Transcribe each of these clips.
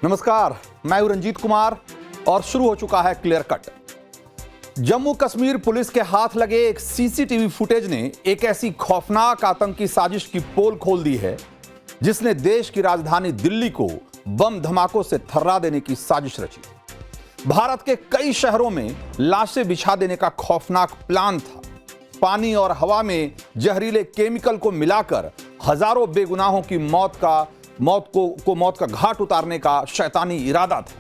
नमस्कार, मैं हूं रंजीत कुमार और शुरू हो चुका है clear cut. Jammu Kashmir police के हाथ लगे एक सीसीटीवी फुटेज ने एक ऐसी खौफनाक आतंकी साजिश की पोल खोल दी है जिसने देश की राजधानी दिल्ली को बम धमाकों से थर्रा देने की साजिश रची। भारत के कई शहरों में लाशें बिछा देने का खौफनाक प्लान था। पानी और हवा में जहरीले केमिकल को मिलाकर हजारों बेगुनाहों की मौत का घाट उतारने का शैतानी इरादा था।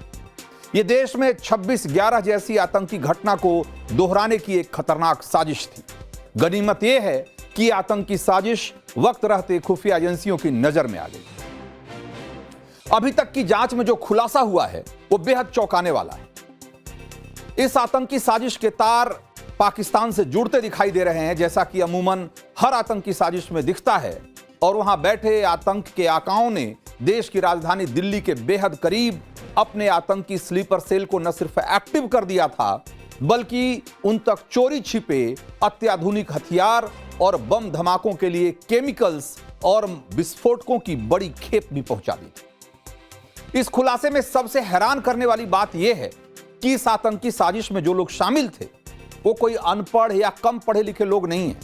यह देश में 26/11 जैसी आतंकी घटना को दोहराने की एक खतरनाक साजिश थी। गनीमत यह है कि आतंकी साजिश वक्त रहते खुफिया एजेंसियों की नजर में आ गई। अभी तक की जांच में जो खुलासा हुआ है वो बेहद चौंकाने वाला है। इस आतंकी साजिश के तार पाकिस्तान से जुड़ते दिखाई दे रहे हैं, जैसा कि अमूमन हर आतंकी साजिश में दिखता है। और वहां बैठे आतंक के आकाओं ने देश की राजधानी दिल्ली के बेहद करीब अपने आतंकी स्लीपर सेल को न सिर्फ एक्टिव कर दिया था, बल्कि उन तक चोरी छिपे अत्याधुनिक हथियार और बम धमाकों के लिए केमिकल्स और विस्फोटकों की बड़ी खेप भी पहुंचा दी। इस खुलासे में सबसे हैरान करने वाली बात यह है कि इस आतंकी साजिश में जो लोग शामिल थे वो कोई अनपढ़ या कम पढ़े लिखे लोग नहीं हैं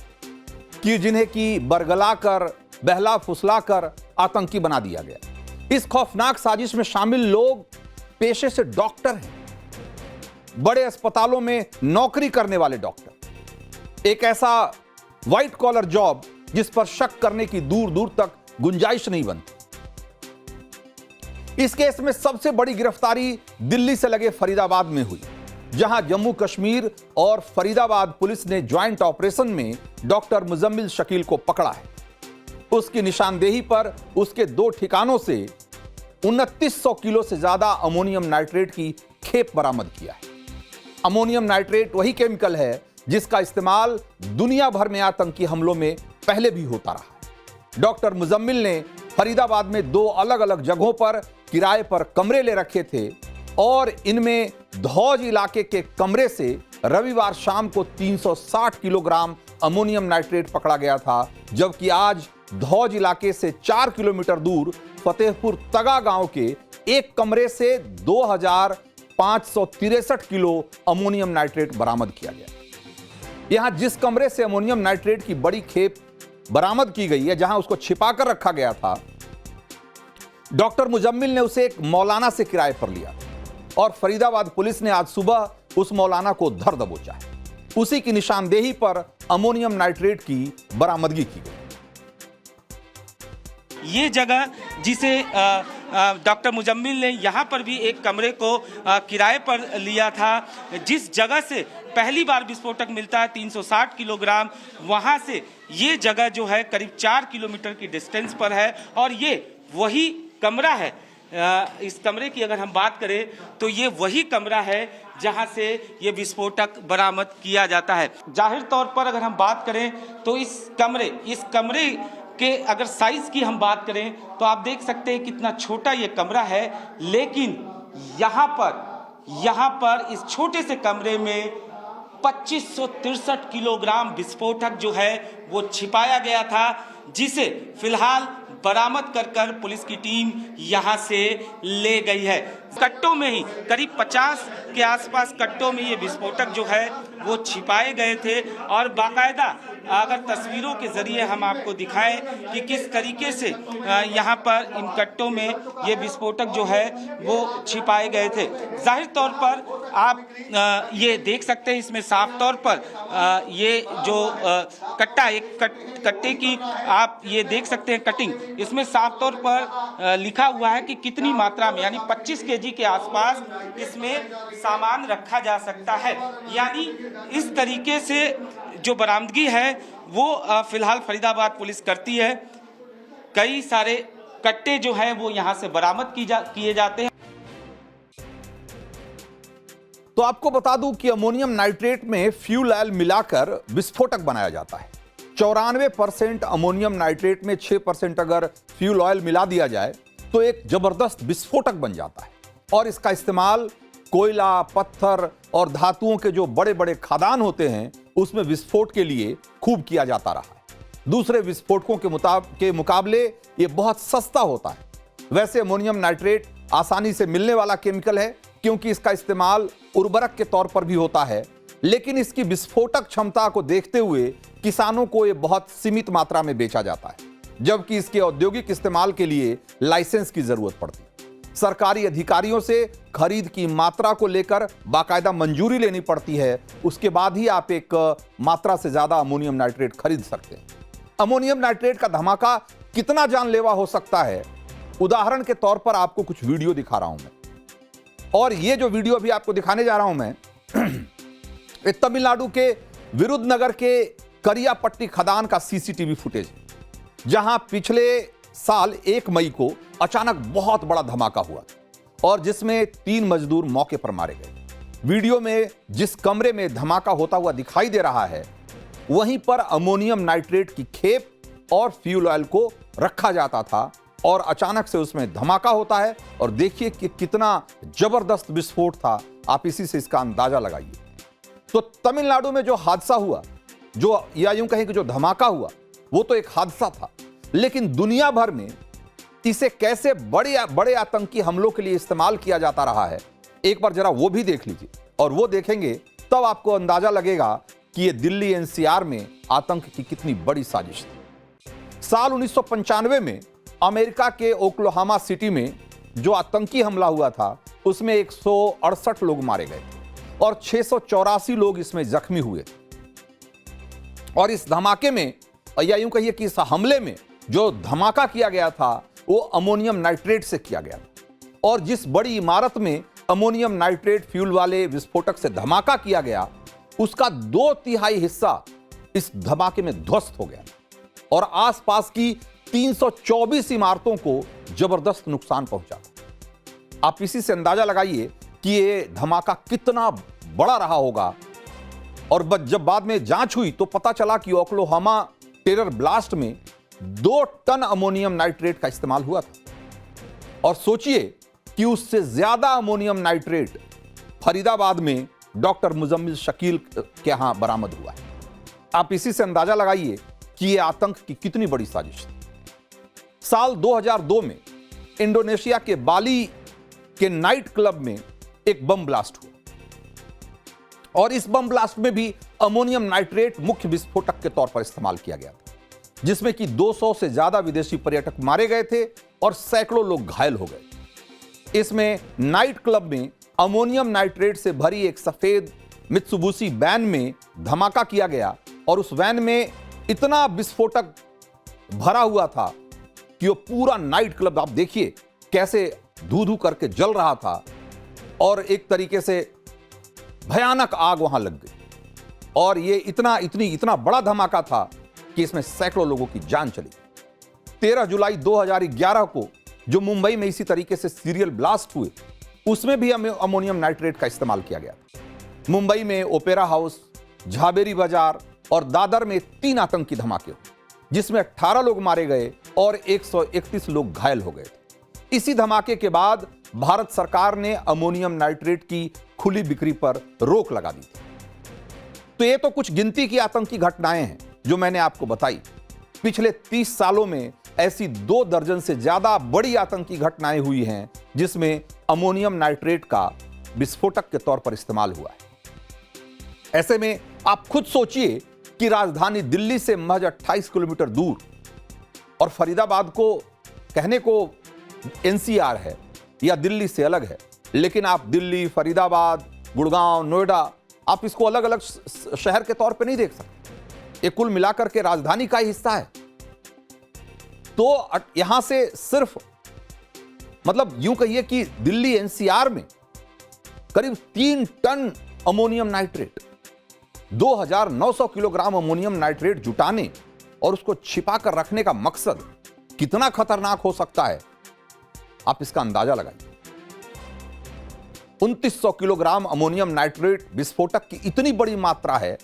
कि जिन्हें की बरगलाकर बहला फुसलाकर आतंकी बना दिया गया। इस खौफनाक साजिश में शामिल लोग पेशे से डॉक्टर हैं, बड़े अस्पतालों में नौकरी करने वाले डॉक्टर। एक ऐसा व्हाइट कॉलर जॉब जिस पर शक करने की दूर दूर तक गुंजाइश नहीं बनती। इस केस में सबसे बड़ी गिरफ्तारी दिल्ली से लगे फरीदाबाद में हुई, जहां जम्मू कश्मीर और फरीदाबाद पुलिस ने ज्वाइंट ऑपरेशन में डॉक्टर मुजम्मिल शकील को पकड़ा है। उसकी निशानदेही पर उसके 2 ठिकानों से 2900 किलो से ज्यादा अमोनियम नाइट्रेट की खेप बरामद किया है। अमोनियम नाइट्रेट वही केमिकल है जिसका इस्तेमाल दुनिया भर में आतंकी हमलों में पहले भी होता रहा है। डॉक्टर मुजम्मिल ने फरीदाबाद में 2 अलग अलग जगहों पर किराए पर कमरे ले रखे थे और इनमें धौज इलाके के कमरे से रविवार शाम को 360 किलोग्राम अमोनियम नाइट्रेट पकड़ा गया था, जबकि आज धौज इलाके से 4 किलोमीटर दूर फतेहपुर तगा गांव के एक कमरे से 2563 किलो अमोनियम नाइट्रेट बरामद किया गया। यहां जिस कमरे से अमोनियम नाइट्रेट की बड़ी खेप बरामद की गई है, जहां उसको छिपाकर रखा गया था, डॉक्टर मुजम्मिल ने उसे एक मौलाना से किराए पर लिया और फरीदाबाद पुलिस ने आज सुबह उस मौलाना को धर दबोचा है। उसी की निशानदेही पर अमोनियम नाइट्रेट की बरामदगी की गई। ये जगह जिसे डॉक्टर मुजम्मिल ने यहाँ पर भी एक कमरे को किराए पर लिया था, जिस जगह से पहली बार विस्फोटक मिलता है 360 किलोग्राम, वहाँ से ये जगह जो है करीब 4 किलोमीटर की डिस्टेंस पर है और ये वही कमरा है। इस कमरे की अगर हम बात करें तो ये वही कमरा है जहां से ये विस्फोटक बरामद किया जाता है। जाहिर तौर पर अगर हम बात करें तो इस कमरे के अगर साइज की हम बात करें तो आप देख सकते हैं कितना छोटा ये कमरा है, लेकिन यहाँ पर इस छोटे से कमरे में 2563 किलोग्राम विस्फोटक जो है वो छिपाया गया था, जिसे फिलहाल बरामद कर पुलिस की टीम यहां से ले गई है। कट्टों में ही करीब 50 के आसपास कट्टों में ये विस्फोटक जो है वो छिपाए गए थे और बाकायदा अगर तस्वीरों के जरिए हम आपको दिखाएं कि किस तरीके से यहाँ पर इन कट्टों में ये विस्फोटक जो है वो छिपाए गए थे। जाहिर तौर पर आप ये देख सकते हैं, इसमें साफ तौर पर ये जो कट्टा एक कट्टे की आप ये देख सकते हैं कटिंग, इसमें साफ तौर पर लिखा हुआ है कि कितनी मात्रा में, यानी 25 केजी के आसपास इसमें सामान रखा जा सकता है। यानी इस तरीके से जो बरामदगी है वो फिलहाल फरीदाबाद पुलिस करती है। कई सारे कट्टे जो हैं वो यहां से बरामद किए जाते हैं। तो आपको बता दूं कि अमोनियम नाइट्रेट में फ्यूल ऑयल मिलाकर विस्फोटक बनाया जाता है। 94% अमोनियम नाइट्रेट में 6% अगर फ्यूल ऑयल मिला दिया जाए तो एक जबरदस्त विस्फोटक बन जाता है और इसका इस्तेमाल कोयला, पत्थर और धातुओं के जो बड़े बड़े खदान होते हैं उसमें विस्फोट के लिए खूब किया जाता रहा है। दूसरे विस्फोटकों के मुकाबले ये बहुत सस्ता होता है। वैसे अमोनियम नाइट्रेट आसानी से मिलने वाला केमिकल है क्योंकि इसका इस्तेमाल उर्वरक के तौर पर भी होता है, लेकिन इसकी विस्फोटक क्षमता को देखते हुए किसानों को यह बहुत सीमित मात्रा में बेचा जाता है, जबकि इसके औद्योगिक इस्तेमाल के लिए लाइसेंस की जरूरत पड़ती है। सरकारी अधिकारियों से खरीद की मात्रा को लेकर बाकायदा मंजूरी लेनी पड़ती है, उसके बाद ही आप एक मात्रा से ज्यादा अमोनियम नाइट्रेट खरीद सकते हैं। अमोनियम नाइट्रेट का धमाका कितना जानलेवा हो सकता है, उदाहरण के तौर पर आपको कुछ वीडियो दिखा रहा हूं मैं, और ये जो वीडियो अभी आपको दिखाने जा रहा हूं मैं तमिलनाडु के विरुद्धनगर के करियापट्टी खदान का सीसीटीवी फुटेज, जहां पिछले साल 1 मई को अचानक बहुत बड़ा धमाका हुआ और जिसमें 3 मजदूर मौके पर मारे गए। वीडियो में जिस कमरे में धमाका होता हुआ दिखाई दे रहा है, वहीं पर अमोनियम नाइट्रेट की खेप और फ्यूल ऑयल को रखा जाता था और अचानक से उसमें धमाका होता है और देखिए कि कितना जबरदस्त विस्फोट था। आप इसी से इसका अंदाजा लगाइए। तो तमिलनाडु में जो हादसा हुआ, जो या यूं कहें कि जो धमाका हुआ, वो तो एक हादसा था, लेकिन दुनिया भर में इसे कैसे बड़े आतंकी हमलों के लिए इस्तेमाल किया जाता रहा है, एक बार जरा वो भी देख लीजिए। और वो देखेंगे तब आपको अंदाजा लगेगा कि ये दिल्ली एनसीआर में आतंक की कितनी बड़ी साजिश थी। साल 1995 में अमेरिका के ओक्लाहोमा सिटी में जो आतंकी हमला हुआ था, उसमें 168 लोग मारे गए और 684 लोग इसमें जख्मी हुए। और इस धमाके में, या यूं कहिए कि इस हमले में जो धमाका किया गया था वो अमोनियम नाइट्रेट से किया गया था, और जिस बड़ी इमारत में अमोनियम नाइट्रेट फ्यूल वाले विस्फोटक से धमाका किया गया, उसका 2/3 हिस्सा इस धमाके में ध्वस्त हो गया और आसपास की 324 इमारतों को जबरदस्त नुकसान पहुंचा। आप इसी से अंदाजा लगाइए कि ये धमाका कितना बड़ा रहा होगा। और जब बाद में जांच हुई तो पता चला कि ओक्लाहोमा टेरर ब्लास्ट में 2 टन अमोनियम नाइट्रेट का इस्तेमाल हुआ था। और सोचिए कि उससे ज्यादा अमोनियम नाइट्रेट फरीदाबाद में डॉक्टर मुजम्मिल शकील के यहां बरामद हुआ है। आप इसी से अंदाजा लगाइए कि यह आतंक की कितनी बड़ी साजिश थी। साल 2002 में इंडोनेशिया के बाली के नाइट क्लब में एक बम ब्लास्ट हुआ और इस बम ब्लास्ट में भी अमोनियम नाइट्रेट मुख्य विस्फोटक के तौर पर इस्तेमाल किया गया था, जिसमें कि 200 से ज्यादा विदेशी पर्यटक मारे गए थे और सैकड़ों लोग घायल हो गए। इसमें नाइट क्लब में अमोनियम नाइट्रेट से भरी एक सफेद मित्सुबिशी वैन में धमाका किया गया और उस वैन में इतना विस्फोटक भरा हुआ था कि वो पूरा नाइट क्लब, आप देखिए कैसे धू धू करके जल रहा था और एक तरीके से भयानक आग वहां लग गई। और ये इतना बड़ा धमाका था कि इसमें सैकड़ों लोगों की जान चली। 13 जुलाई 2011 को जो मुंबई में इसी तरीके से सीरियल ब्लास्ट हुए, उसमें भी अमोनियम नाइट्रेट का इस्तेमाल किया गया। मुंबई में ओपेरा हाउस, झाबेरी बाजार और दादर में 3 आतंकी धमाके हुए, जिसमें 18 लोग मारे गए और 131 लोग घायल हो गए। इसी धमाके के बाद भारत सरकार ने अमोनियम नाइट्रेट की खुली बिक्री पर रोक लगा दी थी। तो ये तो कुछ गिनती की आतंकी घटनाएं हैं जो मैंने आपको बताई। पिछले 30 सालों में ऐसी 2 दर्जन से ज्यादा बड़ी आतंकी घटनाएं हुई हैं जिसमें अमोनियम नाइट्रेट का विस्फोटक के तौर पर इस्तेमाल हुआ है। ऐसे में आप खुद सोचिए कि राजधानी दिल्ली से महज 28 किलोमीटर दूर, और फरीदाबाद को कहने को एनसीआर है या दिल्ली से अलग है, लेकिन आप दिल्ली, फरीदाबाद, गुड़गांव, नोएडा, आप इसको अलग अलग शहर के तौर पे नहीं देख सकते। ये कुल मिलाकर के राजधानी का ही हिस्सा है। तो यहां से सिर्फ मतलब यूं कहिए कि दिल्ली एनसीआर में करीब 3 ton ammonium nitrate, 2900 kilogram ammonium nitrate जुटाने और उसको छिपा कर रखने का मकसद कितना खतरनाक हो सकता है, आप इसका अंदाजा लगाइए। 2900 किलोग्राम अमोनियम नाइट्रेट विस्फोटक की इतनी बड़ी मात्रा है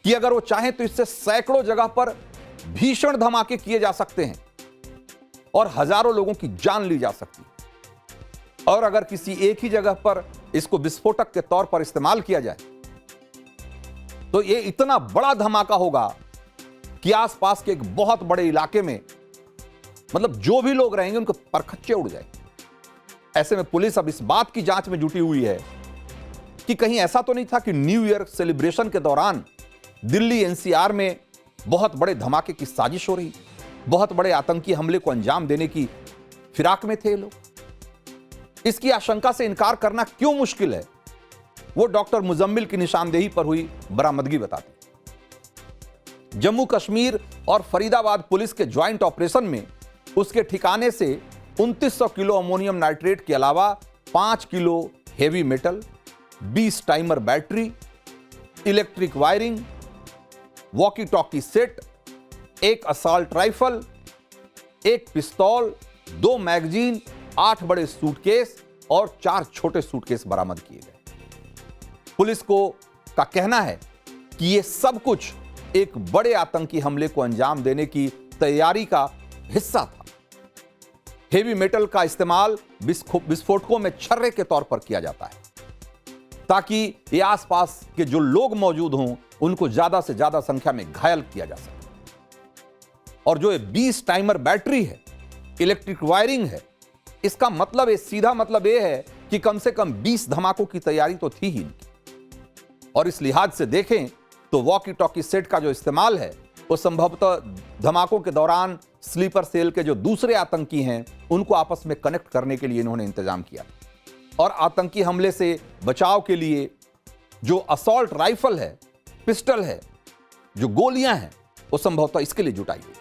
कि अगर वो चाहें तो इससे सैकड़ों जगह पर भीषण धमाके किए जा सकते हैं और हजारों लोगों की जान ली जा सकती है। और अगर किसी एक ही जगह पर इसको विस्फोटक के तौर पर इस्तेमाल किया जाए तो ये इतना बड़ा धमाका होगा कि आसपास के एक बहुत बड़े इलाके में मतलब जो भी लोग रहेंगे उनके परखच्चे उड़ जाएंगे। ऐसे में पुलिस अब इस बात की जांच में जुटी हुई है कि कहीं ऐसा तो नहीं था कि न्यू ईयर सेलिब्रेशन के दौरान दिल्ली एनसीआर में बहुत बड़े धमाके की साजिश हो रही, बहुत बड़े आतंकी हमले को अंजाम देने की फिराक में थे लोग। इसकी आशंका से इनकार करना क्यों मुश्किल है, वो डॉक्टर मुजम्मिल की निशानदेही पर हुई बरामदगी बताती। जम्मू कश्मीर और फरीदाबाद पुलिस के ज्वाइंट ऑपरेशन में उसके ठिकाने से 2900 किलो अमोनियम नाइट्रेट के अलावा 5 kilo heavy metal, 20 timer battery, electric wiring, walkie talkie set, एक असॉल्ट राइफल, एक पिस्तौल, 2 मैगजीन, 8 बड़े सूटकेस और 4 छोटे सूटकेस बरामद किए गए। पुलिस का कहना है कि यह सब कुछ एक बड़े आतंकी हमले को अंजाम देने की तैयारी का हिस्सा था। हेवी मेटल का इस्तेमाल विस्फोटकों में छर्रे के तौर पर किया जाता है ताकि ये आसपास के जो लोग मौजूद हों उनको ज्यादा से ज्यादा संख्या में घायल किया जा सके। और जो ये 20 टाइमर बैटरी है, इलेक्ट्रिक वायरिंग है, इसका मतलब सीधा मतलब यह है कि कम से कम 20 धमाकों की तैयारी तो थी ही इनकी। और इस लिहाज से देखें तो वॉकी टॉकी सेट का जो इस्तेमाल है वो संभवतः धमाकों के दौरान स्लीपर सेल के जो दूसरे आतंकी हैं उनको आपस में कनेक्ट करने के लिए इन्होंने इंतजाम किया। और आतंकी हमले से बचाव के लिए जो असॉल्ट राइफल है, पिस्टल है, जो गोलियां हैं, वो संभवतः इसके लिए जुटाई गई।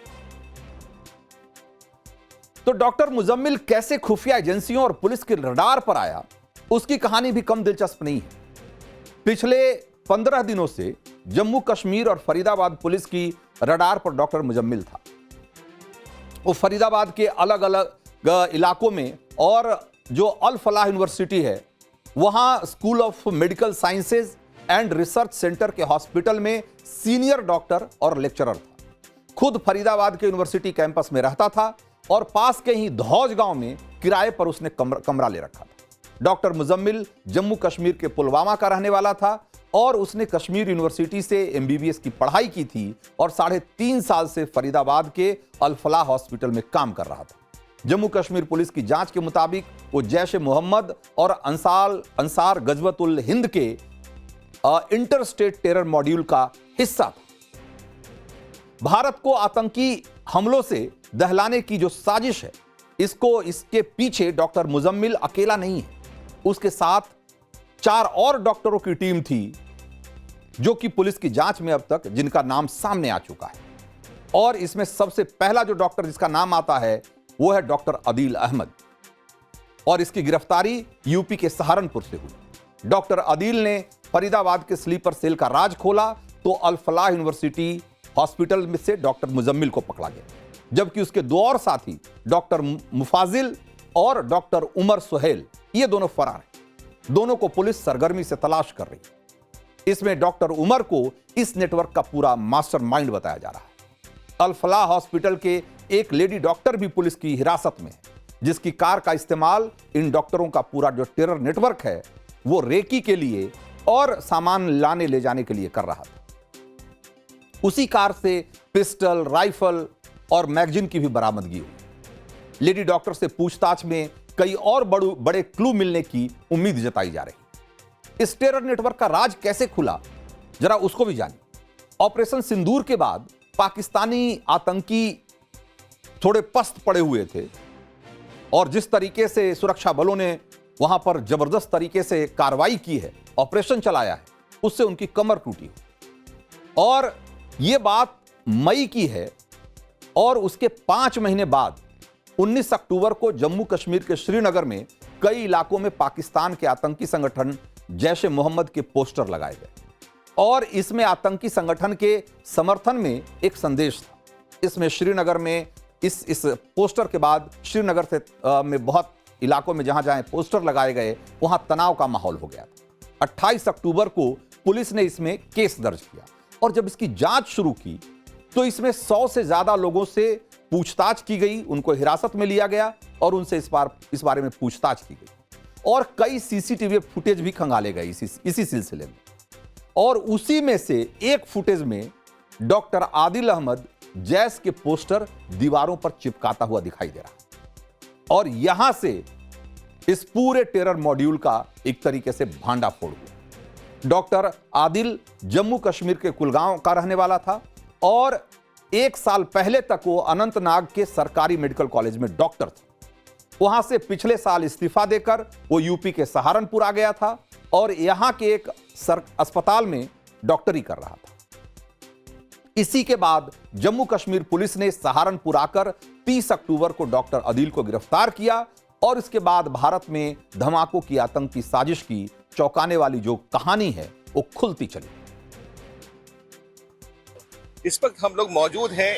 तो डॉक्टर मुजम्मिल कैसे खुफिया एजेंसियों और पुलिस के रडार पर आया, उसकी कहानी भी कम दिलचस्प नहीं है। पिछले 15 दिनों से जम्मू कश्मीर और फरीदाबाद पुलिस की रडार पर डॉक्टर मुजम्मिल था। वो फरीदाबाद के अलग अलग इलाकों में और जो अल फलाह यूनिवर्सिटी है वहां school of medical sciences and research centre के हॉस्पिटल में सीनियर डॉक्टर और लेक्चरर था। खुद फरीदाबाद के यूनिवर्सिटी कैंपस में रहता था और पास के ही धौज गांव में किराए पर उसने कमरा ले रखा था। डॉक्टर मुजम्मिल जम्मू कश्मीर के पुलवामा का रहने वाला था और उसने कश्मीर यूनिवर्सिटी से एमबीबीएस की पढ़ाई की थी और 3.5 साल से फरीदाबाद के अल फलाह हॉस्पिटल में काम कर रहा था। जम्मू कश्मीर पुलिस की जांच के मुताबिक वो जैश-ए मोहम्मद और अंसार गजवतुल हिंद के इंटरस्टेट टेरर मॉड्यूल का हिस्सा था। भारत को आतंकी हमलों से दहलाने की जो साजिश है, इसके पीछे डॉक्टर मुजम्मिल अकेला नहीं है। उसके साथ 4 और डॉक्टरों की टीम थी जो कि पुलिस की जांच में अब तक जिनका नाम सामने आ चुका है। और इसमें सबसे पहला जो डॉक्टर जिसका नाम आता है वो है डॉक्टर अदील अहमद और इसकी गिरफ्तारी यूपी के सहारनपुर से हुई। डॉक्टर अदील ने फरीदाबाद के स्लीपर सेल का राज खोला तो अल फलाह यूनिवर्सिटी हॉस्पिटल में से डॉक्टर मुजम्मिल को पकड़ा गया, जबकि उसके 2 और साथी डॉक्टर मुफाजिल और डॉक्टर उमर सुहेल, ये दोनों फरार हैं। दोनों को पुलिस सरगर्मी से तलाश कर रही है। इसमें डॉक्टर उमर को इस नेटवर्क का पूरा मास्टरमाइंड बताया जा रहा है। अल फलाह हॉस्पिटल के एक लेडी डॉक्टर भी पुलिस की हिरासत में है, जिसकी कार का इस्तेमाल इन डॉक्टरों का पूरा जो टेरर नेटवर्क है वो रेकी के लिए और सामान लाने ले जाने के लिए कर रहा था। उसी कार से पिस्टल, राइफल और मैगजीन की भी बरामदगी हुई। लेडी डॉक्टर से पूछताछ में कई और बड़े क्लू मिलने की उम्मीद जताई जा रही। इस टेरर नेटवर्क का राज कैसे खुला, जरा उसको भी जानिए। ऑपरेशन सिंदूर के बाद पाकिस्तानी आतंकी थोड़े पस्त पड़े हुए थे और जिस तरीके से सुरक्षा बलों ने वहां पर जबरदस्त तरीके से कार्रवाई की है, ऑपरेशन चलाया है, उससे उनकी कमर टूटी। और यह बात मई की है और उसके 5 महीने बाद 19 अक्टूबर को जम्मू कश्मीर के श्रीनगर में कई इलाकों में पाकिस्तान के आतंकी संगठन जैश-ए मोहम्मद के पोस्टर लगाए गए और इसमें आतंकी संगठन के समर्थन में एक संदेश था। इसमें श्रीनगर में इस पोस्टर के बाद श्रीनगर से में बहुत इलाकों में जहां पोस्टर लगाए गए वहां तनाव का माहौल हो गया था। 28 अक्टूबर को पुलिस ने इसमें केस दर्ज किया और जब इसकी जांच शुरू की तो इसमें 100 से ज्यादा लोगों से पूछताछ की गई, उनको हिरासत में लिया गया और उनसे इस बारे में पूछताछ की गई और कई सीसीटीवी फुटेज भी खंगाले गए इसी सिलसिले में। और उसी में से एक फुटेज में डॉक्टर आदिल अहमद जैश के पोस्टर दीवारों पर चिपकाता हुआ दिखाई दे रहा और यहां से इस पूरे टेरर मॉड्यूल का एक तरीके से भांडाफोड़ हुआ। डॉक्टर आदिल जम्मू कश्मीर के कुलगांव का रहने वाला था और 1 साल पहले तक वो अनंतनाग के सरकारी मेडिकल कॉलेज में डॉक्टर था। वहां से पिछले साल इस्तीफा देकर वो यूपी के सहारनपुर आ गया था और यहां के एक अस्पताल में डॉक्टरी कर रहा था। इसी के बाद जम्मू कश्मीर पुलिस ने सहारनपुर आकर 30 अक्टूबर को डॉक्टर आदिल को गिरफ्तार किया और इसके बाद भारत में धमाकों की आतंकी साजिश की चौंकाने वाली जो कहानी है वो खुलती चली। इस वक्त हम लोग मौजूद हैं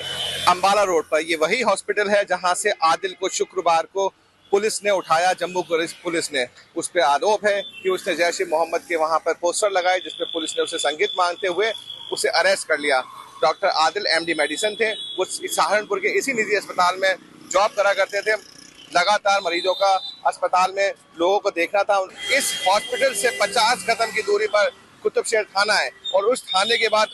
अंबाला रोड पर। ये वही हॉस्पिटल है जहां से आदिल को शुक्रवार को पुलिस ने उठाया। जम्मू पुलिस ने उस पर आरोप है कि उसने जैश ए मोहम्मद के वहां पर पोस्टर लगाए जिसमें पुलिस ने उसे संगीत मांगते हुए उसे अरेस्ट कर लिया। डॉक्टर आदिल MD मेडिसिन थे। वो सहारनपुर के इसी निजी अस्पताल में जॉब करा करते थे। लगातार मरीजों का अस्पताल में लोगों को देखना था। इस हॉस्पिटल से 50 कदम की दूरी पर कुतुबशेर थाना है और उस थाने के बाद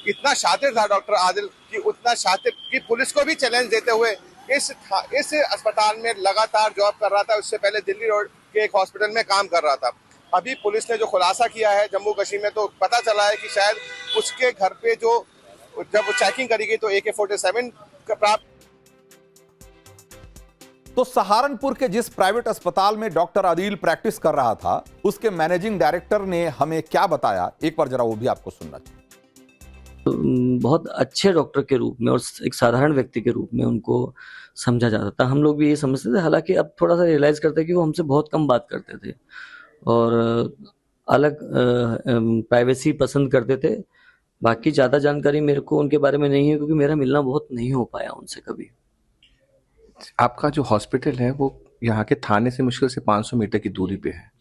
इतना शातिर था डॉक्टर आदिल कि उतना शातिर कि पुलिस को भी चैलेंज देते हुए इस अस्पताल में लगातार जॉब कर रहा था। उससे पहले दिल्ली रोड के एक हॉस्पिटल में काम कर रहा था। अभी पुलिस ने जो खुलासा किया है जम्मू कश्मीर में, तो पता चला है कि शायद उसके घर पे जब वो चेकिंग करी गई तो AK-47 प्राप्त। तो सहारनपुर के जिस प्राइवेट अस्पताल में डॉक्टर आदिल प्रैक्टिस कर रहा था उसके मैनेजिंग डायरेक्टर ने हमें क्या बताया, एक बार जरा वो भी आपको सुनना चाहिए। बहुत अच्छे डॉक्टर के रूप में और एक साधारण व्यक्ति के रूप में उनको समझा जाता था। हम लोग भी ये समझते थे, हालांकि अब थोड़ा सा रियलाइज करते हैं कि वो हमसे बहुत कम बात करते थे और अलग प्राइवेसी पसंद करते थे। बाकी ज़्यादा जानकारी मेरे को उनके बारे में नहीं है क्योंकि मेरा मिलना बहुत नहीं हो पाया उनसे कभी। आपका जो हॉस्पिटल है वो यहाँ के थाने से मुश्किल से 500 मीटर की दूरी पे है।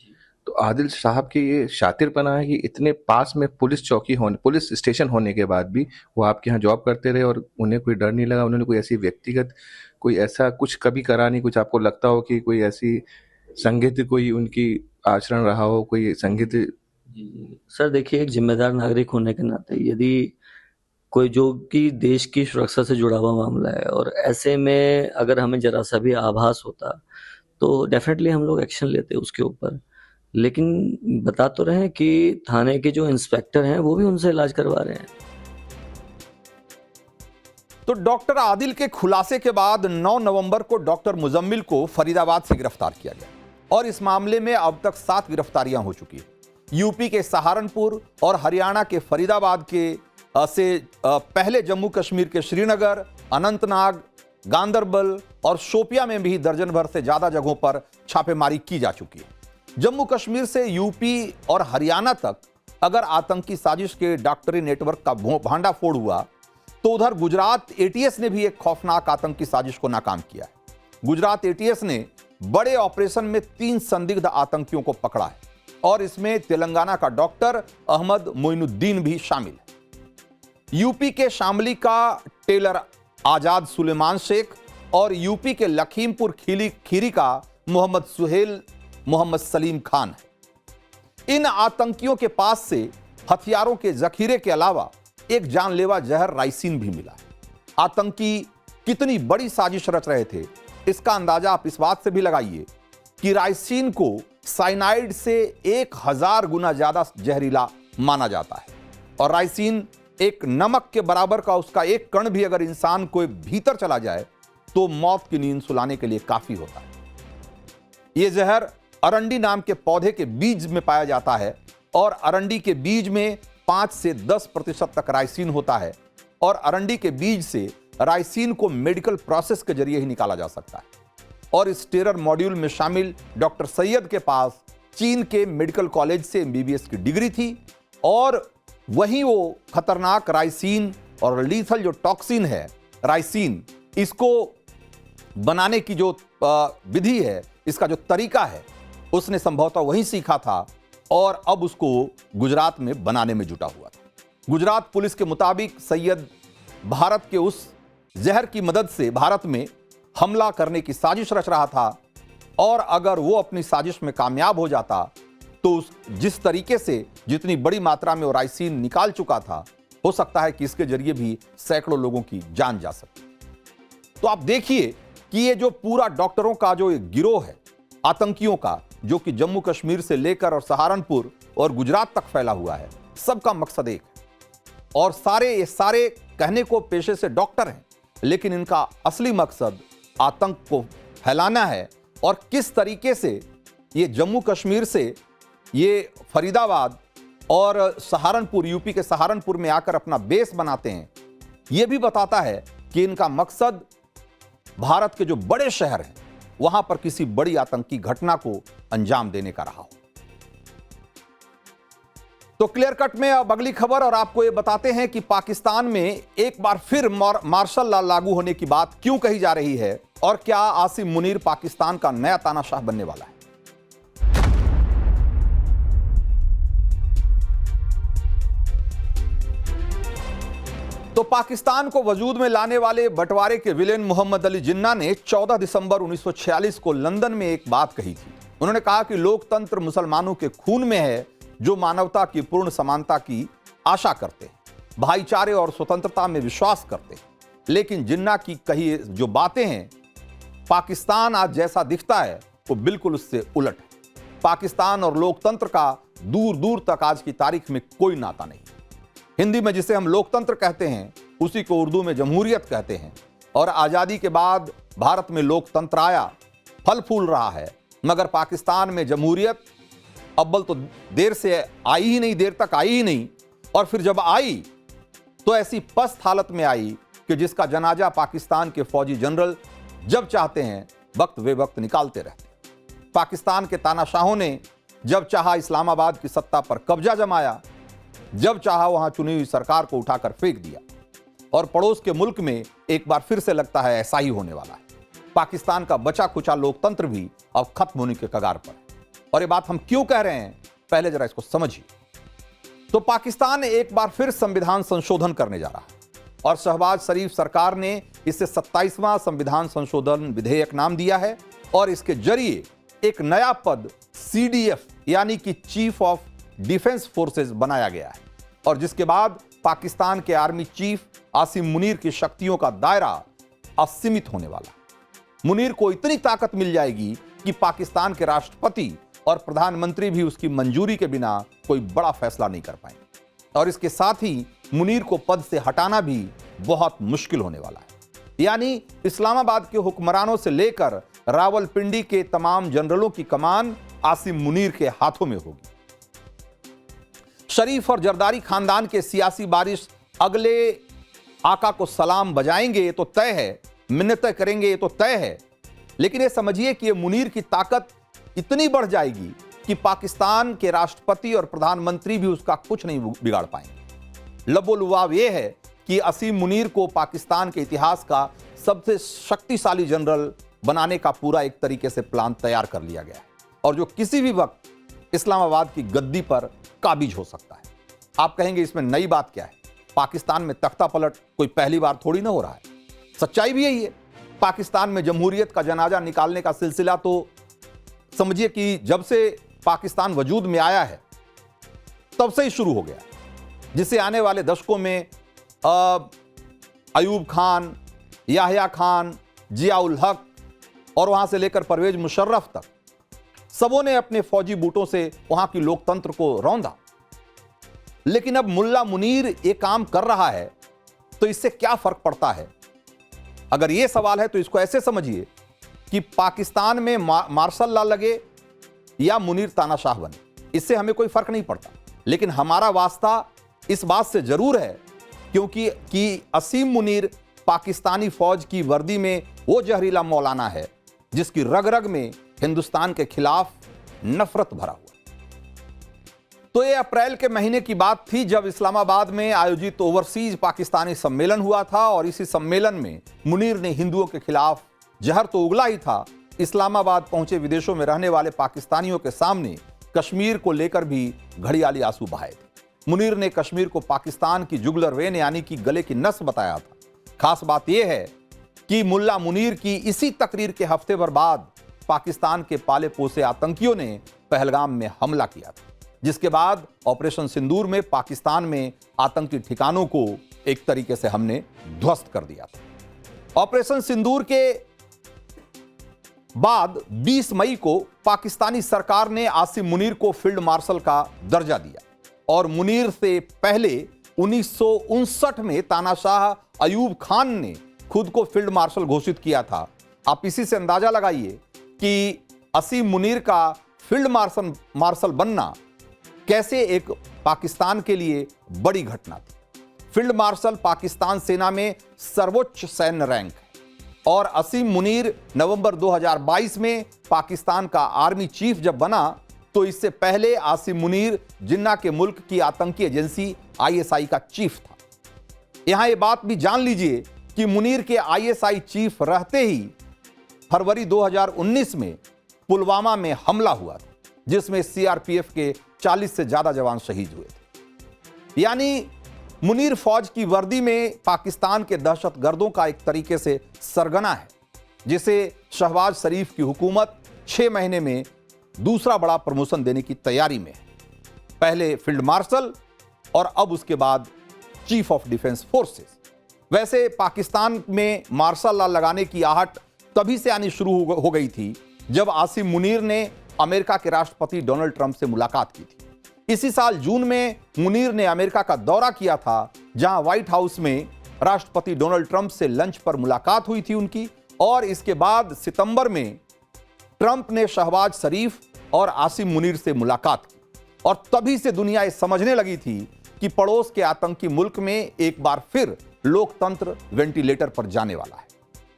तो आदिल साहब की ये शातिरपना है कि इतने पास में पुलिस स्टेशन होने के बाद भी वो आपके यहाँ जॉब करते रहे और उन्हें कोई डर नहीं लगा। उन्होंने कोई ऐसी व्यक्तिगत कोई ऐसा कुछ कभी करा नहीं। कुछ आपको लगता हो कि कोई ऐसी संगीत कोई उनकी आचरण रहा हो, कोई संगीत? सर देखिए, एक जिम्मेदार नागरिक होने के नाते यदि कोई जो कि देश की सुरक्षा से जुड़ा हुआ मामला है और ऐसे में अगर हमें जरा सा भी आभास होता तो डेफिनेटली हम लोग एक्शन लेते उसके ऊपर। लेकिन बता तो रहे हैं कि थाने के जो इंस्पेक्टर हैं वो भी उनसे इलाज करवा रहे हैं। तो डॉक्टर आदिल के खुलासे के बाद 9 नवंबर को डॉक्टर मुजम्मिल को फरीदाबाद से गिरफ्तार किया गया और इस मामले में अब तक 7 गिरफ्तारियां हो चुकी हैं। यूपी के सहारनपुर और हरियाणा के फरीदाबाद के से पहले जम्मू कश्मीर के श्रीनगर, अनंतनाग, गांदरबल और शोपियां में भी दर्जन भर से ज्यादा जगहों पर छापेमारी की जा चुकी है। जम्मू कश्मीर से यूपी और हरियाणा तक अगर आतंकी साजिश के डॉक्टरी नेटवर्क का भांडाफोड़ हुआ तो उधर गुजरात ATS ने भी एक खौफनाक आतंकी साजिश को नाकाम किया है। गुजरात ATS ने बड़े ऑपरेशन में 3 संदिग्ध आतंकियों को पकड़ा है और इसमें तेलंगाना का डॉक्टर अहमद मोइनुद्दीन भी शामिल है। यूपी के शामली का टेलर आजाद सुलेमान शेख और यूपी के लखीमपुर खीरी का मोहम्मद सुहेल मोहम्मद सलीम खान है। इन आतंकियों के पास से हथियारों के जखीरे के अलावा एक जानलेवा जहर राइसिन भी मिला है। आतंकी कितनी बड़ी साजिश रच रहे थे इसका अंदाजा आप इस बात से भी लगाइए कि राइसिन को साइनाइड से 1000 गुना ज्यादा जहरीला माना जाता है और राइसिन एक नमक के बराबर का, उसका एक कण भी अगर इंसान को भीतर चला जाए तो मौत की नींद सुलाने के लिए काफी होता है। यह जहर अरंडी नाम के पौधे के बीज में पाया जाता है और अरंडी के बीज में 5 से 10% तक राइसिन होता है और अरंडी के बीज से राइसिन को मेडिकल प्रोसेस के जरिए ही निकाला जा सकता है। और इस टेरर मॉड्यूल में शामिल डॉक्टर सैयद के पास चीन के मेडिकल कॉलेज से MBBS की डिग्री थी और वहीं वो खतरनाक राइसिन और लीथल जो टॉक्सिन है राइसिन, इसको बनाने की जो विधि है, इसका जो तरीका है, उसने संभवतः वहीं सीखा था और अब उसको गुजरात में बनाने में जुटा हुआ था। गुजरात पुलिस के मुताबिक सैयद भारत के उस जहर की मदद से भारत में हमला करने की साजिश रच रहा था और अगर वो अपनी साजिश में कामयाब हो जाता तो जिस तरीके से जितनी बड़ी मात्रा में वो राइसिन निकाल चुका था, हो सकता है कि इसके जरिए भी सैकड़ों लोगों की जान जा सकती। तो आप देखिए कि ये जो पूरा डॉक्टरों का जो गिरोह है आतंकियों का, जो कि जम्मू कश्मीर से लेकर और सहारनपुर और गुजरात तक फैला हुआ है, सबका मकसद एक है। और ये सारे कहने को पेशे से डॉक्टर हैं, लेकिन इनका असली मकसद आतंक को फैलाना है। और किस तरीके से ये जम्मू कश्मीर से ये फरीदाबाद और सहारनपुर, यूपी के सहारनपुर में आकर अपना बेस बनाते हैं, ये भी बताता है कि इनका मकसद भारत के जो बड़े शहर हैं वहां पर किसी बड़ी आतंकी घटना को अंजाम देने का रहा हो। तो क्लियर कट में अब अगली खबर, और आपको ये बताते हैं कि पाकिस्तान में एक बार फिर मार्शल लॉ लागू होने की बात क्यों कही जा रही है, और क्या आसिम मुनीर पाकिस्तान का नया तानाशाह बनने वाला है। तो पाकिस्तान को वजूद में लाने वाले बंटवारे के विलेन मोहम्मद अली जिन्ना ने 14 दिसंबर 1946 को लंदन में एक बात कही थी। उन्होंने कहा कि लोकतंत्र मुसलमानों के खून में है, जो मानवता की पूर्ण समानता की आशा करते हैं, भाईचारे और स्वतंत्रता में विश्वास करते हैं। लेकिन जिन्ना की कही जो बातें हैं, पाकिस्तान आज जैसा दिखता है वो बिल्कुल उससे उलट है। पाकिस्तान और लोकतंत्र का दूर दूर तक आज की तारीख में कोई नाता नहीं। हिंदी में जिसे हम लोकतंत्र कहते हैं, उसी को उर्दू में जमहूरियत कहते हैं। और आज़ादी के बाद भारत में लोकतंत्र आया, फल फूल रहा है, मगर पाकिस्तान में जमहूरियत अव्वल तो देर से आई ही नहीं, देर तक आई ही नहीं, और फिर जब आई तो ऐसी पस्त हालत में आई कि जिसका जनाजा पाकिस्तान के फौजी जनरल जब चाहते हैं वक्त वे वक्त निकालते रहते। पाकिस्तान के तानाशाहों ने जब चाहा इस्लामाबाद की सत्ता पर कब्जा जमाया, जब चाहा वहां चुनी हुई सरकार को उठाकर फेंक दिया। और पड़ोस के मुल्क में एक बार फिर से लगता है ऐसा ही होने वाला है। पाकिस्तान का बचा खुचा लोकतंत्र भी अब खत्म होने के कगार पर है। और ये बात हम क्यों कह रहे हैं, पहले जरा इसको समझिए। तो पाकिस्तान एक बार फिर संविधान संशोधन करने जा रहा है, और शहबाज शरीफ सरकार ने इसे 27वां संविधान संशोधन विधेयक नाम दिया है। और इसके जरिए एक नया पद CDF यानी कि चीफ ऑफ डिफेंस फोर्सेस बनाया गया है, और जिसके बाद पाकिस्तान के आर्मी चीफ आसिम मुनीर की शक्तियों का दायरा असीमित होने वाला है। मुनीर को इतनी ताकत मिल जाएगी कि पाकिस्तान के राष्ट्रपति और प्रधानमंत्री भी उसकी मंजूरी के बिना कोई बड़ा फैसला नहीं कर पाएंगे। और इसके साथ ही मुनीर को पद से हटाना भी बहुत मुश्किल होने वाला है। यानी इस्लामाबाद के हुक्मरानों से लेकर रावलपिंडी के तमाम जनरलों की कमान आसिम मुनीर के हाथों में होगी। शरीफ और जरदारी खानदान के सियासी बारिश अगले आका को सलाम बजाएंगे, ये तो तय है, मिन्नतें करेंगे, ये तो तय है। लेकिन ये समझिए कि ये मुनीर की ताकत इतनी बढ़ जाएगी कि पाकिस्तान के राष्ट्रपति और प्रधानमंत्री भी उसका कुछ नहीं बिगाड़ पाएंगे। लबोलुआब ये है कि आसिम मुनीर को पाकिस्तान के इतिहास का सबसे शक्तिशाली जनरल बनाने का पूरा एक तरीके से प्लान तैयार कर लिया गया है, और जो किसी भी वक्त इस्लामाबाद की गद्दी पर काबिज हो सकता है। आप कहेंगे इसमें नई बात क्या है? पाकिस्तान में तख्ता पलट कोई पहली बार थोड़ी ना हो रहा है। सच्चाई भी यही है। पाकिस्तान में जमहूरियत का जनाजा निकालने का सिलसिला तो समझिए कि जब से पाकिस्तान वजूद में आया है तब से ही शुरू हो गया, जिसे आने वाले दशकों में अयूब खान, याहिया खान, जिया उल हक और वहां से लेकर परवेज मुशर्रफ तक सबों ने अपने फौजी बूटों से वहां की लोकतंत्र को रौंदा। लेकिन अब मुल्ला मुनीर ये काम कर रहा है तो इससे क्या फर्क पड़ता है? अगर यह सवाल है तो इसको ऐसे समझिए कि पाकिस्तान में मार्शल लॉ लगे या मुनीर तानाशाह बने, इससे हमें कोई फर्क नहीं पड़ता। लेकिन हमारा वास्ता इस बात से जरूर है क्योंकि आसिम मुनीर पाकिस्तानी फौज की वर्दी में वो जहरीला मौलाना है जिसकी रग रग में हिंदुस्तान के खिलाफ नफरत भरा हुआ। तो ये अप्रैल के महीने की बात थी जब इस्लामाबाद में आयोजित ओवरसीज पाकिस्तानी सम्मेलन हुआ था, और इसी सम्मेलन में मुनीर ने हिंदुओं के खिलाफ जहर तो उगला ही था, इस्लामाबाद पहुंचे विदेशों में रहने वाले पाकिस्तानियों के सामने कश्मीर को लेकर भी घड़ियाली आंसू बहाए थे। मुनीर ने कश्मीर को पाकिस्तान की जुगलर वेन यानी कि गले की नस बताया था। खास बात यह है कि मुल्ला मुनीर की इसी तकरीर के हफ्ते भर बाद पाकिस्तान के पाले पोसे आतंकियों ने पहलगाम में हमला किया था, जिसके बाद ऑपरेशन सिंदूर में पाकिस्तान में आतंकी ठिकानों को एक तरीके से हमने ध्वस्त कर दिया था। ऑपरेशन सिंदूर के बाद 20 मई को पाकिस्तानी सरकार ने आसिम मुनीर को फील्ड मार्शल का दर्जा दिया और मुनीर से पहले 1959 में तानाशाह अयूब खान ने खुद को फील्ड मार्शल घोषित किया था। आप इसी से अंदाजा लगाइए कि आसिम मुनीर का फील्ड मार्शल बनना कैसे एक पाकिस्तान के लिए बड़ी घटना थी। फील्ड मार्शल पाकिस्तान सेना में सर्वोच्च सैन्य रैंक है और आसिम मुनीर नवंबर 2022 में पाकिस्तान का आर्मी चीफ जब बना तो इससे पहले आसिम मुनीर जिन्ना के मुल्क की आतंकी एजेंसी आईएसआई का चीफ था। यहां यह बात भी जान लीजिए कि मुनीर के आईएसआई चीफ रहते ही फरवरी 2019 में पुलवामा में हमला हुआ था जिसमें सीआरपीएफ के 40 से ज्यादा जवान शहीद हुए थे। यानी मुनीर फौज की वर्दी में पाकिस्तान के दहशतगर्दों का एक तरीके से सरगना है जिसे शहबाज शरीफ की हुकूमत 6 महीने में दूसरा बड़ा प्रमोशन देने की तैयारी में है। पहले फील्ड मार्शल और अब उसके बाद चीफ ऑफ डिफेंस फोर्सेस। वैसे पाकिस्तान में मार्शल लॉ लगाने की आहट तभी से आनी शुरू हो गई थी जब आसिम मुनीर ने अमेरिका के राष्ट्रपति डोनाल्ड ट्रंप से मुलाकात की थी। इसी साल जून में मुनीर ने अमेरिका का दौरा किया था जहां व्हाइट हाउस में राष्ट्रपति डोनाल्ड ट्रंप से लंच पर मुलाकात हुई थी उनकी और इसके बाद सितंबर में ट्रंप ने शहबाज शरीफ और आसिम मुनीर से मुलाकात की और तभी से दुनिया ये समझने लगी थी कि पड़ोस के आतंकी मुल्क में एक बार फिर लोकतंत्र वेंटिलेटर पर जाने वाला है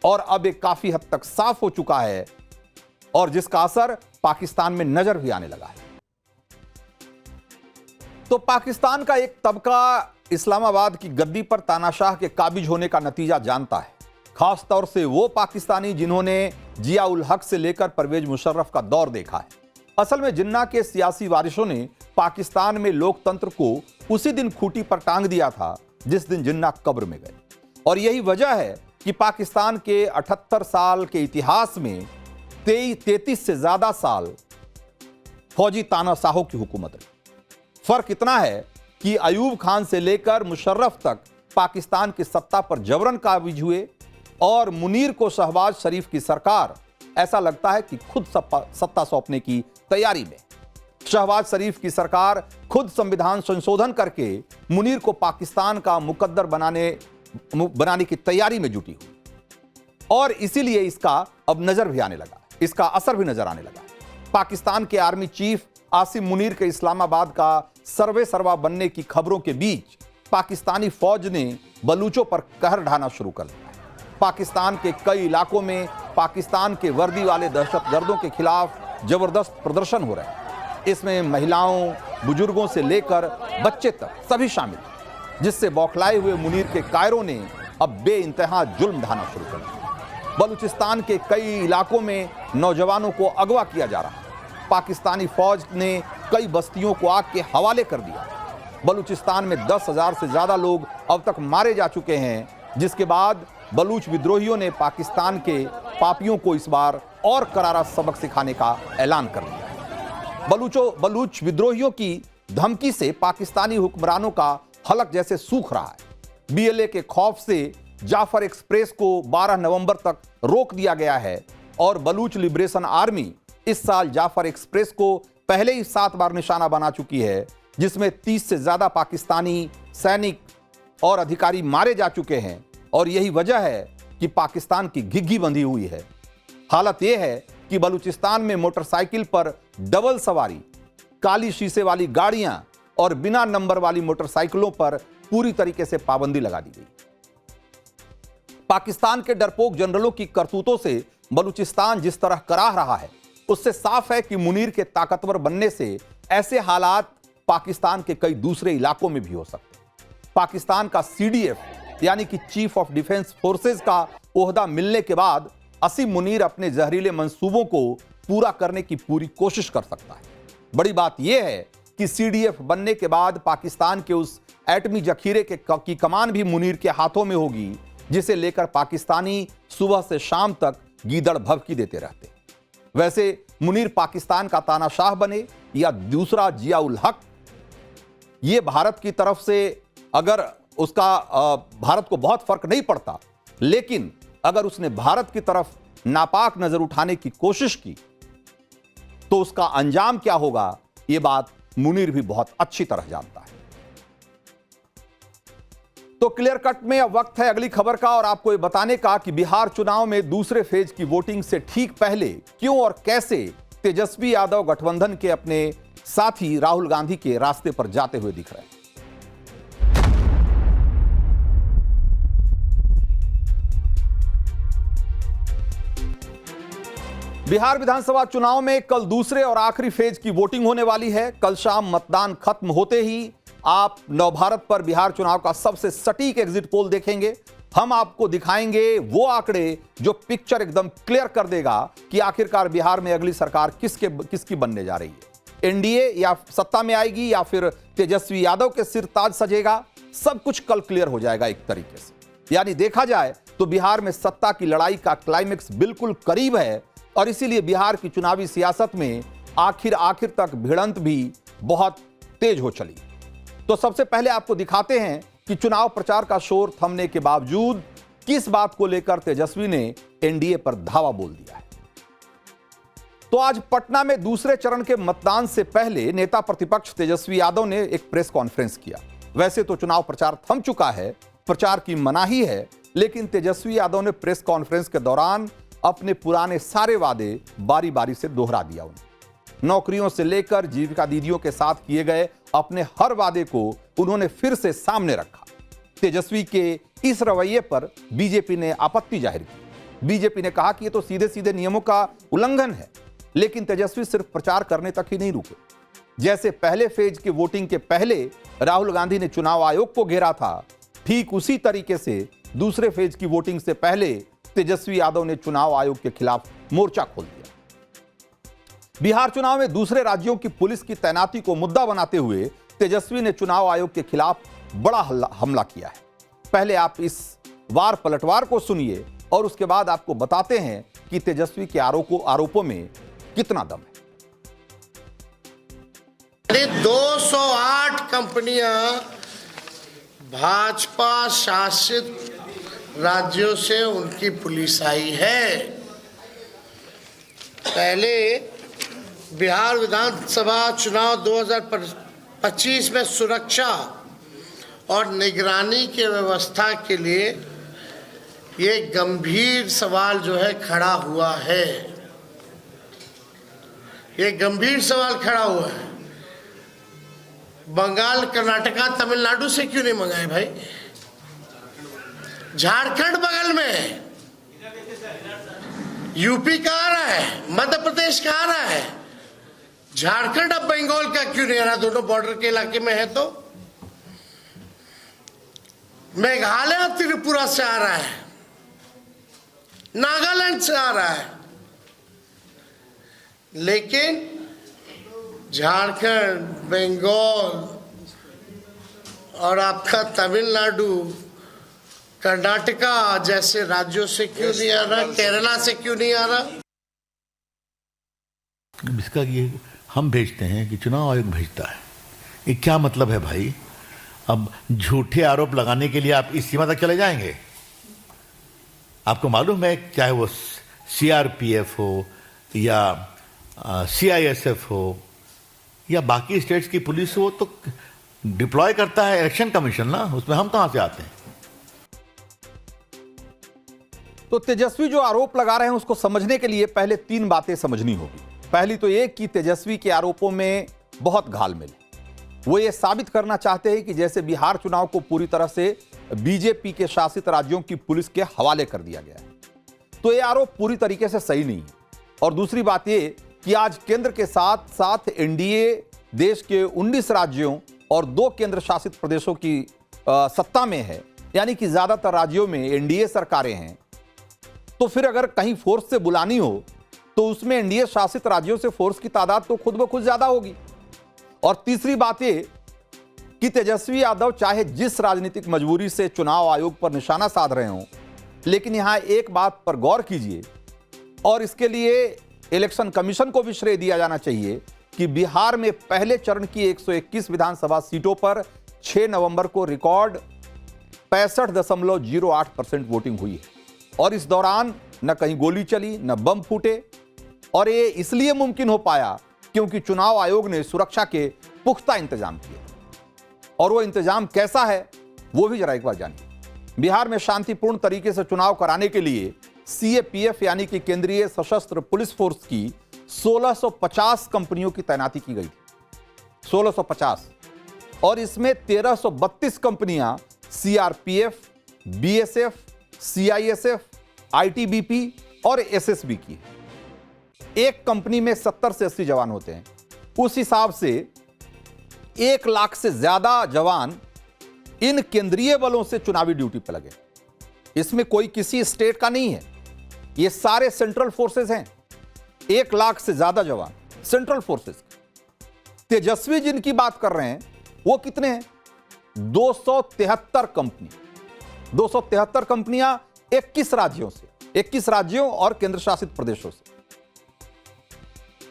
और अब एक काफी हद तक साफ हो चुका है और जिसका असर पाकिस्तान में नजर भी आने लगा है। तो पाकिस्तान का एक तबका इस्लामाबाद की गद्दी पर तानाशाह के काबिज होने का नतीजा जानता है, खास तौर से वो पाकिस्तानी जिन्होंने जिया उल हक से लेकर परवेज मुशर्रफ का दौर देखा है। असल में जिन्ना के सियासी वारिसों ने पाकिस्तान में लोकतंत्र को उसी दिन खूंटी पर टांग दिया था जिस दिन जिन्ना कब्र में गए और यही वजह है कि पाकिस्तान के 78 साल के इतिहास में 33 से ज्यादा साल फौजी तानाशाहों की हुकूमत रही। फर्क इतना है कि अयूब खान से लेकर मुशर्रफ तक पाकिस्तान की सत्ता पर जबरन काबिज हुए और मुनीर को शहबाज शरीफ की सरकार ऐसा लगता है कि खुद सत्ता सौंपने की तैयारी में। शहबाज शरीफ की सरकार खुद संविधान संशोधन करके मुनीर को पाकिस्तान का मुकद्दर बनाने की तैयारी में जुटी हुई और इसीलिए इसका अब नजर भी आने लगा, इसका असर भी नजर आने लगा। पाकिस्तान के आर्मी चीफ आसिम मुनीर के इस्लामाबाद का सर्वे सर्वा बनने की खबरों के बीच पाकिस्तानी फौज ने बलूचों पर कहर ढाना शुरू कर दिया है। पाकिस्तान के कई इलाकों में पाकिस्तान के वर्दी वाले दहशतगर्दों के खिलाफ जबरदस्त प्रदर्शन हो रहे हैं। इसमें महिलाओं, बुजुर्गों से लेकर बच्चे तक सभी शामिल, जिससे बौखलाए हुए मुनीर के कायरों ने अब बेइंतहा जुल्म ढाना शुरू कर दिया। बलूचिस्तान के कई इलाकों में नौजवानों को अगवा किया जा रहा है। पाकिस्तानी फौज ने कई बस्तियों को आग के हवाले कर दिया। बलूचिस्तान में 10,000 से ज्यादा लोग अब तक मारे जा चुके हैं, जिसके बाद बलूच विद्रोहियों ने पाकिस्तान के पापियों को इस बार और करारा सबक सिखाने का ऐलान कर दिया। बलूच विद्रोहियों की धमकी से पाकिस्तानी हुक्मरानों का हलक जैसे सूख रहा है। बीएलए के खौफ से जाफर एक्सप्रेस को 12 नवंबर तक रोक दिया गया है और बलूच लिबरेशन आर्मी इस साल जाफर एक्सप्रेस को पहले ही 7 बार निशाना बना चुकी है, जिसमें 30 से ज्यादा पाकिस्तानी सैनिक और अधिकारी मारे जा चुके हैं और यही वजह है कि पाकिस्तान की घिघी बंधी हुई है। हालत यह है कि बलूचिस्तान में मोटरसाइकिल पर डबल सवारी, काली शीशे वाली गाड़ियां और बिना नंबर वाली मोटरसाइकिलों पर पूरी तरीके से पाबंदी लगा दी गई। पाकिस्तान के डरपोक जनरलों की करतूतों से बलूचिस्तान जिस तरह कराह रहा है, उससे साफ है कि मुनीर के ताकतवर बनने से ऐसे हालात पाकिस्तान के कई दूसरे इलाकों में भी हो सकते हैं। पाकिस्तान का सीडीएफ यानी कि चीफ ऑफ डिफेंस फोर्सेस का ओहदा मिलने के बाद आसिम मुनीर अपने जहरीले मंसूबों को पूरा करने की पूरी कोशिश कर सकता है। बड़ी बात यह है कि सीडीएफ बनने के बाद पाकिस्तान के उस एटमी जखीरे की कमान भी मुनीर के हाथों में होगी, जिसे लेकर पाकिस्तानी सुबह से शाम तक गीदड़ भभकी देते रहते। वैसे मुनीर पाकिस्तान का तानाशाह बने या दूसरा जिया उल हक, ये भारत की तरफ से अगर उसका भारत को बहुत फर्क नहीं पड़ता, लेकिन अगर उसने भारत की तरफ नापाक नजर उठाने की कोशिश की तो उसका अंजाम क्या होगा, यह बात मुनीर भी बहुत अच्छी तरह जानता है। तो क्लियर कट में अब वक्त है अगली खबर का और आपको ये बताने का कि बिहार चुनाव में दूसरे फेज की वोटिंग से ठीक पहले क्यों और कैसे तेजस्वी यादव गठबंधन के अपने साथी राहुल गांधी के रास्ते पर जाते हुए दिख रहे हैं। बिहार विधानसभा चुनाव में कल दूसरे और आखिरी फेज की वोटिंग होने वाली है। कल शाम मतदान खत्म होते ही आप नवभारत पर बिहार चुनाव का सबसे सटीक एग्जिट पोल देखेंगे। हम आपको दिखाएंगे वो आंकड़े जो पिक्चर एकदम क्लियर कर देगा कि आखिरकार बिहार में अगली सरकार किसकी बनने जा रही है। एनडीए या सत्ता में आएगी या फिर तेजस्वी यादव के सिर ताज सजेगा, सब कुछ कल क्लियर हो जाएगा एक तरीके से। यानी देखा जाए तो बिहार में सत्ता की लड़ाई का क्लाइमेक्स बिल्कुल करीब है और इसीलिए बिहार की चुनावी सियासत में आखिर तक भिड़ंत भी बहुत तेज हो चली। तो सबसे पहले आपको दिखाते हैं कि चुनाव प्रचार का शोर थमने के बावजूद किस बात को लेकर तेजस्वी ने एनडीए पर धावा बोल दिया है। तो आज पटना में दूसरे चरण के मतदान से पहले नेता प्रतिपक्ष तेजस्वी यादव ने एक प्रेस कॉन्फ्रेंस किया। वैसे तो चुनाव प्रचार थम चुका है, प्रचार की मनाही है, लेकिन तेजस्वी यादव ने प्रेस कॉन्फ्रेंस के दौरान अपने पुराने सारे वादे बारी बारी से दोहरा दिया। नौकरियों से लेकर जीविका दीदियों के साथ किए गए अपने हर वादे को उन्होंने फिर से सामने रखा। तेजस्वी के इस रवैये पर बीजेपी ने आपत्ति जाहिर की। बीजेपी ने कहा कि यह तो सीधे सीधे नियमों का उल्लंघन है, लेकिन तेजस्वी सिर्फ प्रचार करने तक ही नहीं रुके। जैसे पहले फेज के वोटिंग के पहले राहुल गांधी ने चुनाव आयोग को घेरा था, ठीक उसी तरीके से दूसरे फेज की वोटिंग से पहले तेजस्वी यादव ने चुनाव आयोग के खिलाफ मोर्चा खोल दिया। बिहार चुनाव में दूसरे राज्यों की पुलिस की तैनाती को मुद्दा बनाते हुए तेजस्वी ने चुनाव आयोग के खिलाफ बड़ा हमला किया है। पहले आप इस वार पलटवार को सुनिए और उसके बाद आपको बताते हैं कि तेजस्वी के आरोपों में कितना दम है। 208 कंपनियां भाजपा शासित राज्यों से उनकी पुलिस आई है। पहले बिहार विधानसभा चुनाव 2025 में सुरक्षा और निगरानी की व्यवस्था के लिए ये गंभीर सवाल जो है खड़ा हुआ है। ये गंभीर सवाल खड़ा हुआ है। बंगाल, कर्नाटका, तमिलनाडु से क्यों नहीं मंगाए भाई? झारखंड बगल में, यूपी का आ रहा है, मध्य प्रदेश का आ रहा है, झारखंड अब बंगाल का क्यों नहीं आ रहा? दोनों बॉर्डर के इलाके में है। तो मेघालय त्रिपुरा से आ रहा है, नागालैंड से आ रहा है, लेकिन झारखंड, बंगाल और आपका तमिलनाडु, कर्नाटका जैसे राज्यों से क्यों नहीं आ रहा? केरला से क्यों नहीं आ रहा? इसका ये हम भेजते हैं कि चुनाव आयोग भेजता है। ये क्या मतलब है भाई? अब झूठे आरोप लगाने के लिए आप इस सीमा तक चले जाएंगे? आपको मालूम है, चाहे वो सीआरपीएफ हो या सीआईएसएफ हो या बाकी स्टेट्स की पुलिस हो, तो डिप्लॉय करता है इलेक्शन कमीशन ना, उसमें हम कहां से आते हैं? तो तेजस्वी जो आरोप लगा रहे हैं उसको समझने के लिए पहले 3 बातें समझनी होगी। पहली तो ये कि तेजस्वी के आरोपों में बहुत घालमेल है। वो ये साबित करना चाहते हैं कि जैसे बिहार चुनाव को पूरी तरह से बीजेपी के शासित राज्यों की पुलिस के हवाले कर दिया गया है। तो ये आरोप पूरी तरीके से सही नहीं है। और दूसरी बात ये कि आज केंद्र के साथ साथ एनडीए देश के 19 राज्यों और 2 केंद्र शासित प्रदेशों की सत्ता में है, यानी कि ज्यादातर राज्यों में एनडीए सरकारें हैं। तो फिर अगर कहीं फोर्स से बुलानी हो तो उसमें एनडीए शासित राज्यों से फोर्स की तादाद तो खुद ब खुद ज्यादा होगी। और तीसरी बात यह कि तेजस्वी यादव चाहे जिस राजनीतिक मजबूरी से चुनाव आयोग पर निशाना साध रहे हों, लेकिन यहां एक बात पर गौर कीजिए और इसके लिए इलेक्शन कमीशन को भी श्रेय दिया जाना चाहिए कि बिहार में पहले चरण की 121 विधानसभा सीटों पर 6 नवंबर को रिकॉर्ड 65.08% वोटिंग हुई है। और इस दौरान न कहीं गोली चली न बम फूटे, और ये इसलिए मुमकिन हो पाया क्योंकि चुनाव आयोग ने सुरक्षा के पुख्ता इंतजाम किए। और वो इंतजाम कैसा है वो भी जरा एक बार जानिए। बिहार में शांतिपूर्ण तरीके से चुनाव कराने के लिए सीएपीएफ यानी कि केंद्रीय सशस्त्र पुलिस फोर्स की 1650 कंपनियों की तैनाती की गई थी। 1650, और इसमें 1332 कंपनियां सीआरपीएफ, बीएसएफ, सीआईएसएफ, आईटीबीपी और एसएसबी की। एक कंपनी में 70 से 80 जवान होते हैं। उस हिसाब से 1 लाख से ज्यादा जवान इन केंद्रीय बलों से चुनावी ड्यूटी पर लगे। इसमें कोई किसी स्टेट का नहीं है, ये सारे सेंट्रल फोर्सेस हैं। 1 लाख से ज्यादा जवान सेंट्रल फोर्सेस। तेजस्वी जिनकी बात कर रहे हैं वो कितने हैं? 273 कंपनी, 273 कंपनियां 21 राज्यों से, 21 राज्यों और केंद्र शासित प्रदेशों से।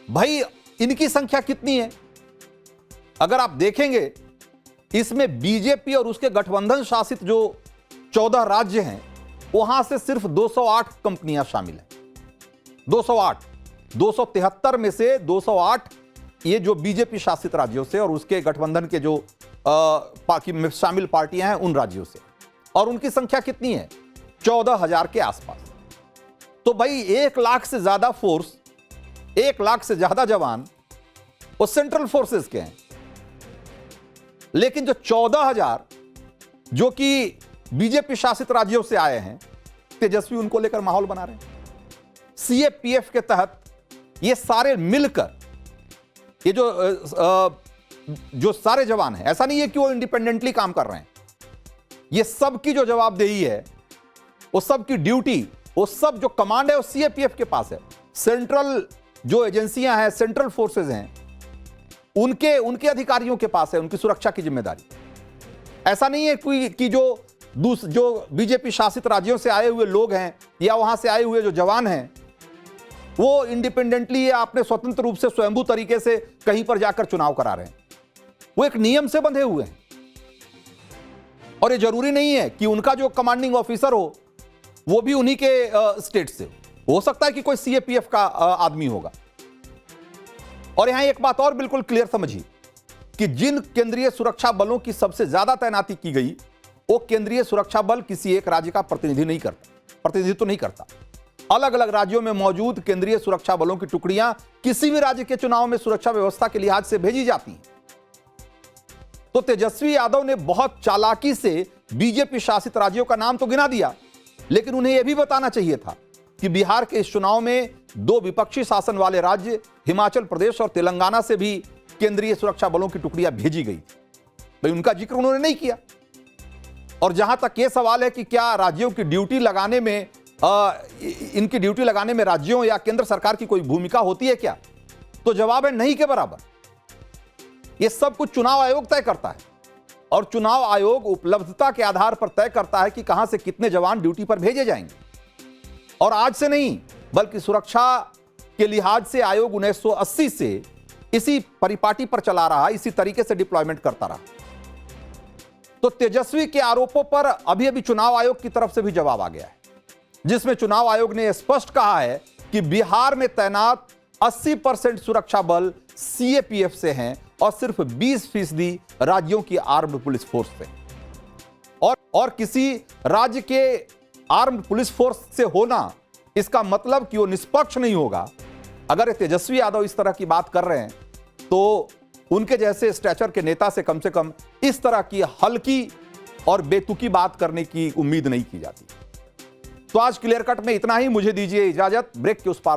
भाई इनकी संख्या कितनी है? अगर आप देखेंगे इसमें बीजेपी और उसके गठबंधन शासित जो 14 राज्य हैं वहां से सिर्फ 208 कंपनियां शामिल हैं। 208, 273 में से 208 ये जो बीजेपी शासित राज्यों से और उसके गठबंधन के जो में शामिल पार्टियां हैं उन राज्यों से, और उनकी संख्या कितनी है? 14,000 के आसपास। तो भाई 1 लाख से ज्यादा फोर्स, 1 लाख से ज्यादा जवान वो सेंट्रल फोर्सेस के हैं। लेकिन जो 14,000 जो कि बीजेपी शासित राज्यों से आए हैं, तेजस्वी उनको लेकर माहौल बना रहे हैं। सीएपीएफ के तहत ये सारे मिलकर, ये जो सारे जवान हैं, ऐसा नहीं है कि वो इंडिपेंडेंटली काम कर रहे हैं, ये सब की जो जवाबदेही है, वो सब की ड्यूटी, वो सब जो कमांड है वो सीएपीएफ के पास है। सेंट्रल जो एजेंसियां हैं, सेंट्रल फोर्सेज हैं, उनके अधिकारियों के पास है उनकी सुरक्षा की जिम्मेदारी। ऐसा नहीं है कोई कि जो बीजेपी शासित राज्यों से आए हुए लोग हैं या वहां से आए हुए जो जवान हैं वो इंडिपेंडेंटली या अपने स्वतंत्र रूप से स्वयंभू तरीके से कहीं पर जाकर चुनाव करा रहे हैं। वो एक नियम से बंधे हुए हैं, और ये जरूरी नहीं है कि उनका जो कमांडिंग ऑफिसर हो वो भी उन्हीं के स्टेट से हो सकता है कि कोई सीएपीएफ का आदमी होगा। और यहां एक बात और बिल्कुल क्लियर समझिए कि जिन केंद्रीय सुरक्षा बलों की सबसे ज्यादा तैनाती की गई, वो केंद्रीय सुरक्षा बल किसी एक राज्य का प्रतिनिधित्व नहीं करता। अलग अलग राज्यों में मौजूद केंद्रीय सुरक्षा बलों की टुकड़ियां किसी भी राज्य के चुनाव में सुरक्षा व्यवस्था के लिहाज से भेजी जाती हैं। तो तेजस्वी यादव ने बहुत चालाकी से बीजेपी शासित राज्यों का नाम तो गिना दिया, लेकिन उन्हें यह भी बताना चाहिए था कि बिहार के इस चुनाव में 2 विपक्षी शासन वाले राज्य हिमाचल प्रदेश और तेलंगाना से भी केंद्रीय सुरक्षा बलों की टुकड़ियां भेजी गई। भाई उनका जिक्र उन्होंने नहीं किया। और जहां तक यह सवाल है कि क्या राज्यों की ड्यूटी लगाने में इनकी ड्यूटी लगाने में राज्यों या केंद्र सरकार की कोई भूमिका होती है क्या, तो जवाब है नहीं के बराबर। यह सब कुछ चुनाव आयोग तय करता है, और चुनाव आयोग उपलब्धता के आधार पर तय करता है कि कहां से कितने जवान ड्यूटी पर भेजे जाएंगे। और आज से नहीं बल्कि सुरक्षा के लिहाज से आयोग 1980 से इसी परिपाटी पर चला रहा, इसी तरीके से डिप्लॉयमेंट करता रहा। तो तेजस्वी के आरोपों पर अभी अभी चुनाव आयोग की तरफ से भी जवाब आ गया है, जिसमें चुनाव आयोग ने स्पष्ट कहा है कि बिहार में तैनात 80% सुरक्षा बल सीएपीएफ से हैं और सिर्फ 20% राज्यों की आर्म्ड पुलिस फोर्स से। और किसी राज्य के आर्म्ड पुलिस फोर्स से होना इसका मतलब कि वो निष्पक्ष नहीं होगा। अगर तेजस्वी यादव इस तरह की बात कर रहे हैं तो उनके जैसे स्टैचर के नेता से कम इस तरह की हल्की और बेतुकी बात करने की उम्मीद नहीं की जाती। तो आज क्लियर कट में इतना ही। मुझे दीजिए इजाजत। ब्रेक के उस पार